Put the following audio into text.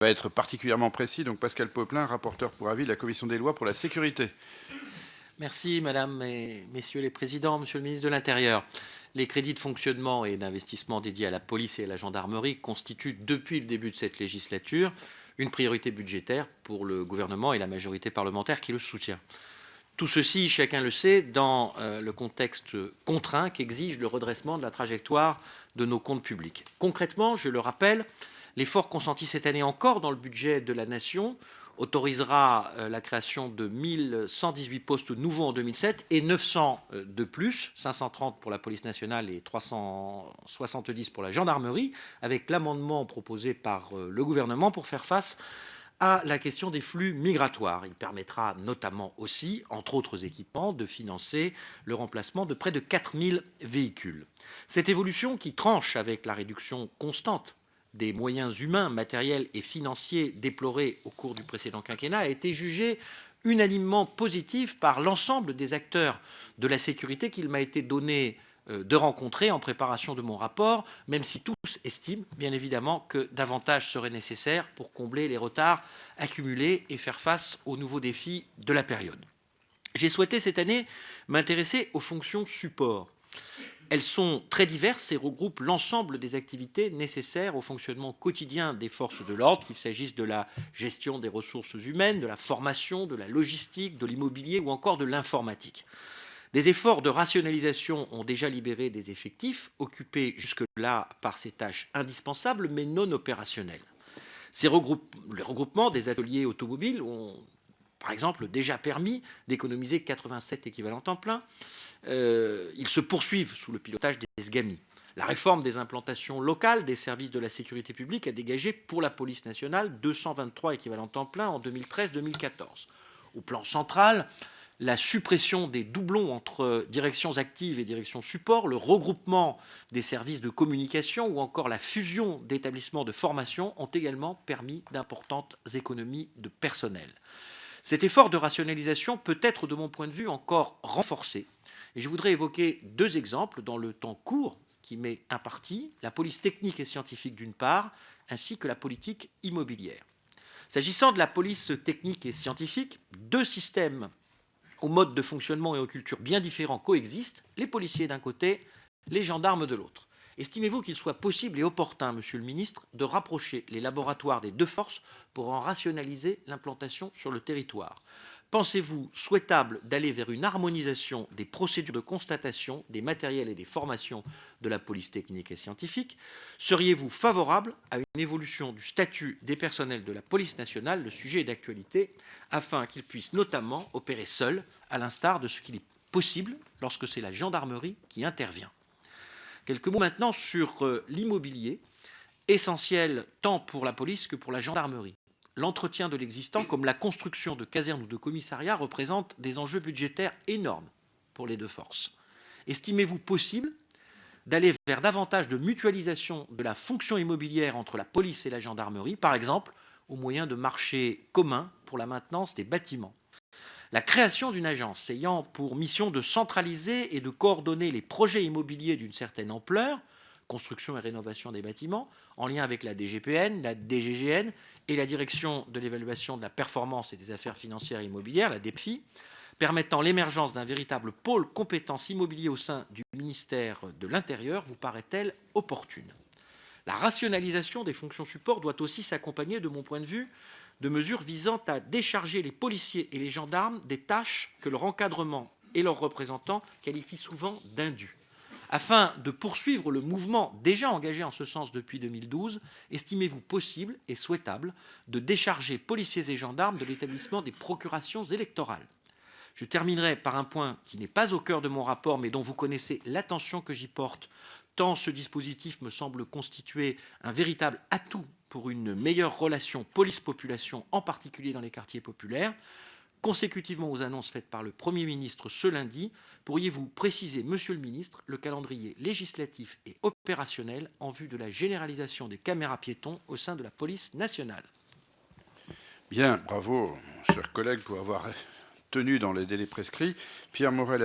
va être particulièrement précis. Donc Pascal Popelin, rapporteur pour avis de la Commission des lois pour la sécurité. Merci Madame et Messieurs les Présidents, Monsieur le Ministre de l'Intérieur. Les crédits de fonctionnement et d'investissement dédiés à la police et à la gendarmerie constituent depuis le début de cette législature une priorité budgétaire pour le gouvernement et la majorité parlementaire qui le soutient. Tout ceci, chacun le sait, dans le contexte contraint qu'exige le redressement de la trajectoire de nos comptes publics. Concrètement, je le rappelle, l'effort consenti cette année encore dans le budget de la Nation autorisera la création de 1118 postes nouveaux en 2007 et 900 de plus, 530 pour la police nationale et 370 pour la gendarmerie, avec l'amendement proposé par le gouvernement pour faire face à la question des flux migratoires. Il permettra notamment aussi, entre autres équipements, de financer le remplacement de près de 4000 véhicules. Cette évolution qui tranche avec la réduction constante des moyens humains, matériels et financiers déplorés au cours du précédent quinquennat a été jugée unanimement positive par l'ensemble des acteurs de la sécurité qu'il m'a été donné de rencontrer en préparation de mon rapport, même si tous estiment bien évidemment que davantage serait nécessaire pour combler les retards accumulés et faire face aux nouveaux défis de la période. J'ai souhaité cette année m'intéresser aux fonctions support. Elles sont très diverses et regroupent l'ensemble des activités nécessaires au fonctionnement quotidien des forces de l'ordre, qu'il s'agisse de la gestion des ressources humaines, de la formation, de la logistique, de l'immobilier ou encore de l'informatique. Des efforts de rationalisation ont déjà libéré des effectifs occupés jusque-là par ces tâches indispensables mais non opérationnelles. Les regroupements des ateliers automobiles ont, par exemple, déjà permis d'économiser 87 équivalents temps plein. Ils se poursuivent sous le pilotage des SGAMI. La réforme des implantations locales des services de la sécurité publique a dégagé pour la police nationale 223 équivalents temps plein en 2013-2014. Au plan central, la suppression des doublons entre directions actives et directions support, le regroupement des services de communication ou encore la fusion d'établissements de formation ont également permis d'importantes économies de personnel. Cet effort de rationalisation peut être, de mon point de vue, encore renforcé. Et je voudrais évoquer deux exemples dans le temps court qui m'est imparti, la police technique et scientifique d'une part, ainsi que la politique immobilière. S'agissant de la police technique et scientifique, deux systèmes aux modes de fonctionnement et aux cultures bien différents coexistent, les policiers d'un côté, les gendarmes de l'autre. Estimez-vous qu'il soit possible et opportun, Monsieur le Ministre, de rapprocher les laboratoires des deux forces pour en rationaliser l'implantation sur le territoire ? Pensez-vous souhaitable d'aller vers une harmonisation des procédures de constatation, des matériels et des formations de la police technique et scientifique? Seriez-vous favorable à une évolution du statut des personnels de la police nationale, le sujet est d'actualité, afin qu'ils puissent notamment opérer seuls, à l'instar de ce qu'il est possible lorsque c'est la gendarmerie qui intervient? Quelques mots maintenant sur l'immobilier, essentiel tant pour la police que pour la gendarmerie. L'entretien de l'existant, comme la construction de casernes ou de commissariats, représente des enjeux budgétaires énormes pour les deux forces. Estimez-vous possible d'aller vers davantage de mutualisation de la fonction immobilière entre la police et la gendarmerie, par exemple au moyen de marchés communs pour la maintenance des bâtiments? La création d'une agence ayant pour mission de centraliser et de coordonner les projets immobiliers d'une certaine ampleur, construction et rénovation des bâtiments, en lien avec la DGPN, la DGGN et la Direction de l'évaluation de la performance et des affaires financières et immobilières, la DEPFI, permettant l'émergence d'un véritable pôle compétences immobilier au sein du ministère de l'Intérieur, vous paraît-elle opportune? La rationalisation des fonctions support doit aussi s'accompagner, de mon point de vue, de mesures visant à décharger les policiers et les gendarmes des tâches que leur encadrement et leurs représentants qualifient souvent d'indues. Afin de poursuivre le mouvement déjà engagé en ce sens depuis 2012, estimez-vous possible et souhaitable de décharger policiers et gendarmes de l'établissement des procurations électorales? Je terminerai par un point qui n'est pas au cœur de mon rapport, mais dont vous connaissez l'attention que j'y porte, tant ce dispositif me semble constituer un véritable atout pour une meilleure relation police-population, en particulier dans les quartiers populaires. Consécutivement aux annonces faites par le Premier ministre ce lundi, pourriez-vous préciser, Monsieur le Ministre, le calendrier législatif et opérationnel en vue de la généralisation des caméras piétons au sein de la police nationale? Bien, bravo, chers collègues, pour avoir tenu dans les délais prescrits. Pierre Morel